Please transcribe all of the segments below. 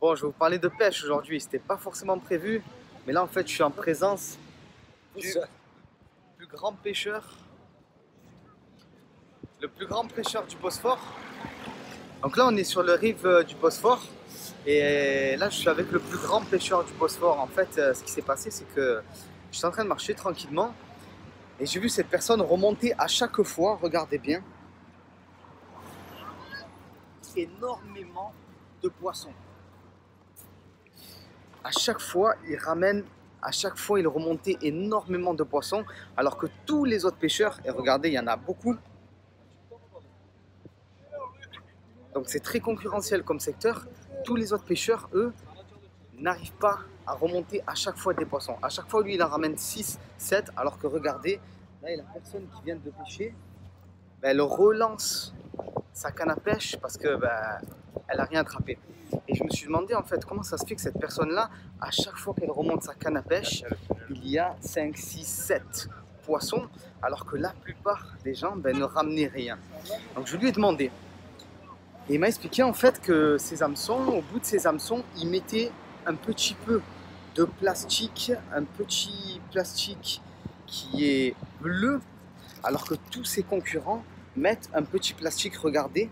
Bon, je vais vous parler de pêche aujourd'hui. C'était pas forcément prévu, mais là en fait, je suis en présence du plus grand pêcheur, le plus grand pêcheur du Bosphore. Donc là, on est sur le rive du Bosphore, et là, je suis avec le plus grand pêcheur du Bosphore. En fait, ce qui s'est passé, c'est que je suis en train de marcher tranquillement, et j'ai vu cette personne remonter à chaque fois. Regardez bien, énormément de poissons. À chaque fois, il remontait énormément de poissons, alors que tous les autres pêcheurs, et regardez, il y en a beaucoup, donc c'est très concurrentiel comme secteur, tous les autres pêcheurs, eux, n'arrivent pas à remonter à chaque fois des poissons. À chaque fois, lui, il en ramène 6, 7, alors que regardez, là, il y a la personne qui vient de pêcher, ben, elle relance sa canne à pêche parce que elle n'a rien attrapé. Et je me suis demandé en fait comment ça se fait que cette personne-là, à chaque fois qu'elle remonte sa canne à pêche, il y a 5, 6, 7 poissons, alors que la plupart des gens ne ramenaient rien. Donc je lui ai demandé. Et il m'a expliqué en fait que ces hameçons, au bout de ces hameçons, ils mettaient un petit peu de plastique, un petit plastique qui est bleu, alors que tous ses concurrents mettent un petit plastique, regardez.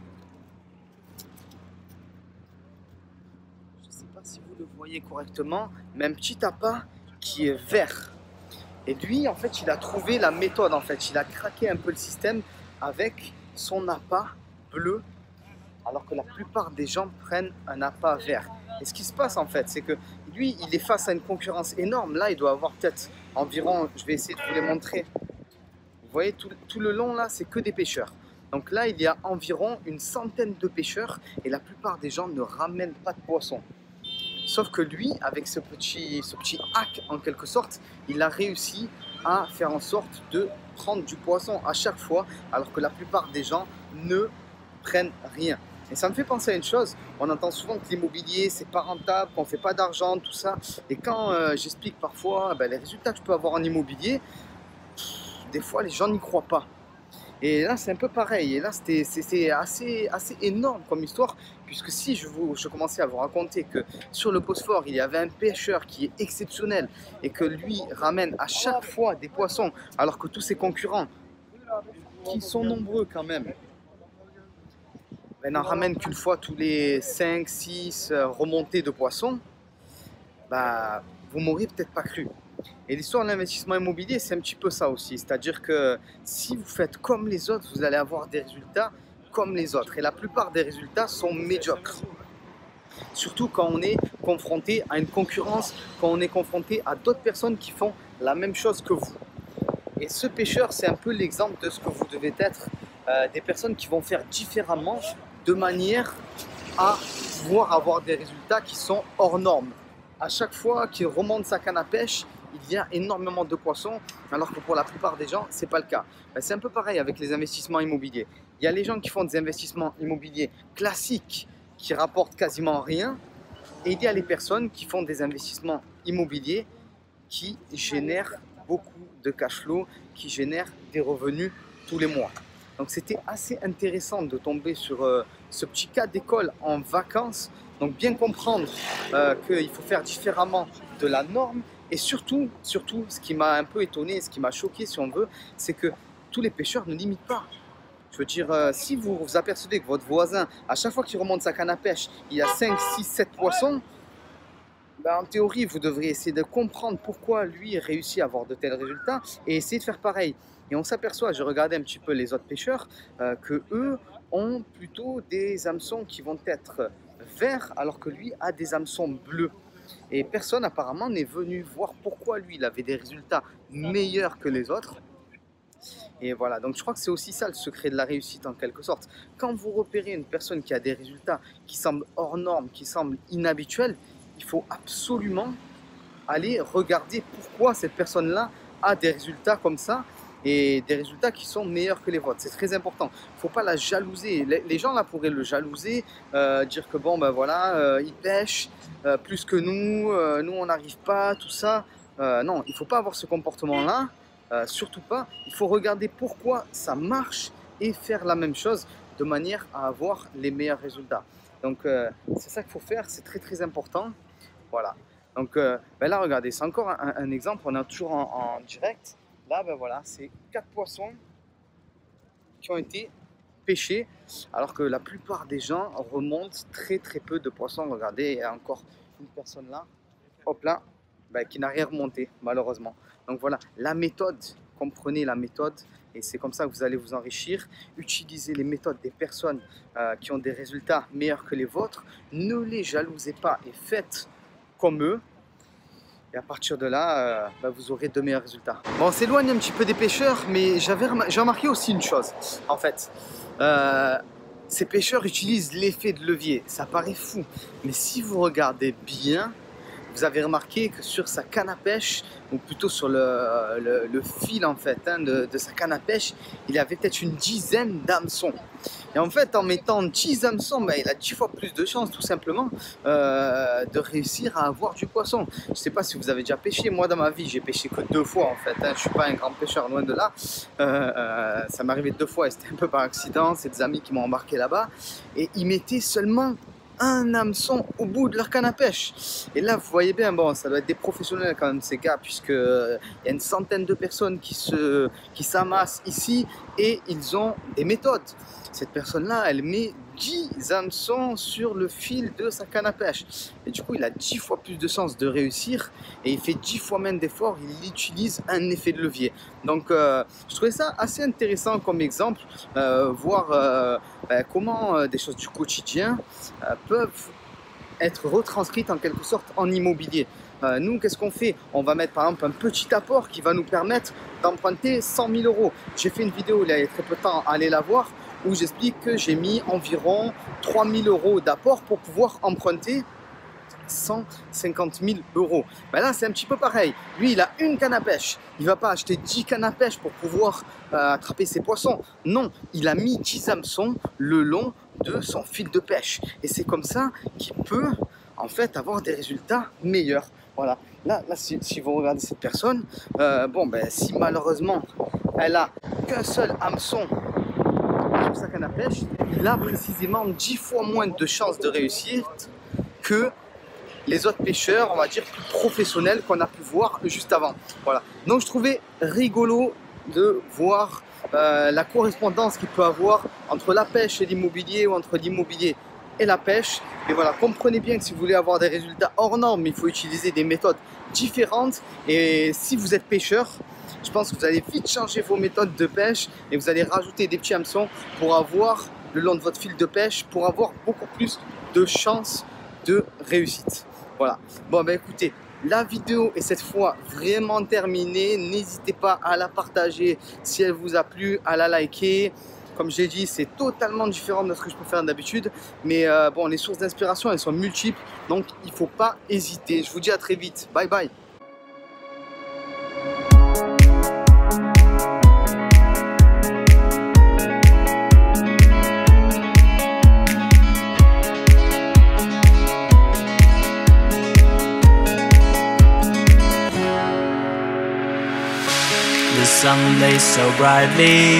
Je ne sais pas si vous le voyez correctement, mais un petit appât qui est vert. Et lui, en fait, il a trouvé la méthode, en fait. Il a craqué un peu le système avec son appât bleu, alors que la plupart des gens prennent un appât vert. Et ce qui se passe, en fait, c'est que lui, il est face à une concurrence énorme. Là, il doit avoir peut-être environ, je vais essayer de vous les montrer. Vous voyez, tout le long, là, c'est que des pêcheurs. Donc là, il y a environ une centaine de pêcheurs et la plupart des gens ne ramènent pas de poissons. Sauf que lui, avec ce petit hack en quelque sorte, il a réussi à faire en sorte de prendre du poisson à chaque fois, alors que la plupart des gens ne prennent rien. Et ça me fait penser à une chose, on entend souvent que l'immobilier c'est pas rentable, qu'on ne fait pas d'argent, tout ça. Et quand j'explique parfois les résultats que je peux avoir en immobilier, des fois les gens n'y croient pas. Et là, c'est un peu pareil. Et là, c'est assez énorme comme histoire, puisque si je commençais à vous raconter que sur le Bosphore, il y avait un pêcheur qui est exceptionnel et que lui ramène à chaque fois des poissons, alors que tous ses concurrents, qui sont nombreux quand même, n'en ramènent qu'une fois tous les 5, 6 remontées de poissons, vous m'auriez peut-être pas cru. Et l'histoire de l'investissement immobilier, c'est un petit peu ça aussi. C'est-à-dire que si vous faites comme les autres, vous allez avoir des résultats comme les autres. Et la plupart des résultats sont médiocres. Surtout quand on est confronté à une concurrence, quand on est confronté à d'autres personnes qui font la même chose que vous. Et ce pêcheur, c'est un peu l'exemple de ce que vous devez être. Des personnes qui vont faire différemment de manière à pouvoir avoir des résultats qui sont hors normes. À chaque fois qu'il remonte sa canne à pêche, il y a énormément de poissons, alors que pour la plupart des gens, ce n'est pas le cas. C'est un peu pareil avec les investissements immobiliers. Il y a les gens qui font des investissements immobiliers classiques qui rapportent quasiment rien, et il y a les personnes qui font des investissements immobiliers qui génèrent beaucoup de cash flow, qui génèrent des revenus tous les mois. Donc c'était assez intéressant de tomber sur ce petit cas d'école en vacances. Donc bien comprendre qu'il faut faire différemment de la norme. Et surtout, ce qui m'a un peu étonné, ce qui m'a choqué si on veut, c'est que tous les pêcheurs ne limitent pas. Je veux dire, si vous vous apercevez que votre voisin, à chaque fois qu'il remonte sa canne à pêche, il y a 5, 6, 7 poissons, en théorie, vous devriez essayer de comprendre pourquoi lui réussit à avoir de tels résultats et essayer de faire pareil. Et on s'aperçoit, je regardais un petit peu les autres pêcheurs, que eux ont plutôt des hameçons qui vont être verts, alors que lui a des hameçons bleus. Et personne apparemment n'est venu voir pourquoi lui il avait des résultats meilleurs que les autres. Et voilà, donc je crois que c'est aussi ça le secret de la réussite en quelque sorte. Quand vous repérez une personne qui a des résultats qui semblent hors normes, qui semblent inhabituels, il faut absolument aller regarder pourquoi cette personne-là a des résultats comme ça et des résultats qui sont meilleurs que les vôtres. C'est très important. Il ne faut pas la jalouser. Les gens là pourraient le jalouser, dire que bon voilà, il pêche plus que nous, nous on n'arrive pas, tout ça. Non, il ne faut pas avoir ce comportement-là, surtout pas. Il faut regarder pourquoi ça marche et faire la même chose de manière à avoir les meilleurs résultats. Donc c'est ça qu'il faut faire, c'est très très important. Voilà. Donc ben là, regardez, c'est encore un exemple. On est toujours en direct. Là, ben voilà, c'est 4 poissons qui ont été pêchés, alors que la plupart des gens remontent très très peu de poissons. Regardez, il y a encore une personne là, hop là, ben, qui n'a rien remonté, malheureusement. Donc voilà, la méthode, comprenez la méthode, et c'est comme ça que vous allez vous enrichir. Utilisez les méthodes des personnes qui ont des résultats meilleurs que les vôtres. Ne les jalousez pas et faites comme eux. Et à partir de là, vous aurez de meilleurs résultats. Bon, on s'éloigne un petit peu des pêcheurs, mais j'ai remarqué aussi une chose. En fait, ces pêcheurs utilisent l'effet de levier. Ça paraît fou, mais si vous regardez bien, vous avez remarqué que sur sa canne à pêche, ou plutôt sur le fil en fait, hein, de sa canne à pêche, il avait peut-être une dizaine d'hameçons. Et en fait, en mettant 10 hameçons, il a 10 fois plus de chances tout simplement de réussir à avoir du poisson. Je ne sais pas si vous avez déjà pêché. Moi dans ma vie, j'ai pêché que 2 fois en fait. Hein. Je ne suis pas un grand pêcheur, loin de là. Ça m'est arrivé 2 fois et c'était un peu par accident. C'est des amis qui m'ont embarqué là-bas. Et ils mettaient seulement un hameçon au bout de leur canne à pêche. Et là, vous voyez bien, bon, ça doit être des professionnels quand même, ces gars, puisque il y a une centaine de personnes qui s'amassent ici et ils ont des méthodes. Cette personne-là, elle met 10 hameçons sur le fil de sa canne à pêche. Et du coup, il a 10 fois plus de chances de réussir et il fait 10 fois moins d'efforts. Il utilise un effet de levier. Donc, je trouvais ça assez intéressant comme exemple, voir comment des choses du quotidien peuvent être retranscrites en quelque sorte en immobilier. Nous, qu'est-ce qu'on fait? On va mettre par exemple un petit apport qui va nous permettre d'emprunter 100 000 euros. J'ai fait une vidéo il y a très peu de temps, allez la voir, où j'explique que j'ai mis environ 3 000 euros d'apport pour pouvoir emprunter 150 000 euros. Ben là, c'est un petit peu pareil. Lui, il a une canne à pêche. Il ne va pas acheter 10 cannes à pêche pour pouvoir attraper ses poissons. Non, il a mis 10 hameçons le long de son fil de pêche. Et c'est comme ça qu'il peut en fait avoir des résultats meilleurs. Voilà. Là si vous regardez cette personne, si malheureusement elle a qu'un seul hameçon sur sa canne à pêche, il a précisément 10 fois moins de chances de réussir que les autres pêcheurs, on va dire, plus professionnels qu'on a pu voir juste avant. Voilà. Donc je trouvais rigolo de voir la correspondance qu'il peut avoir entre la pêche et l'immobilier, ou entre l'immobilier et la pêche. Et voilà, comprenez bien que si vous voulez avoir des résultats hors normes, il faut utiliser des méthodes différentes. Et si vous êtes pêcheur, je pense que vous allez vite changer vos méthodes de pêche et vous allez rajouter des petits hameçons pour avoir, le long de votre fil de pêche, pour avoir beaucoup plus de chances de réussite. Voilà. Bon, écoutez, la vidéo est cette fois vraiment terminée. N'hésitez pas à la partager si elle vous a plu, à la liker. Comme j'ai dit, c'est totalement différent de ce que je peux faire d'habitude. Mais les sources d'inspiration, elles sont multiples. Donc, il ne faut pas hésiter. Je vous dis à très vite. Bye bye. The sun lays so brightly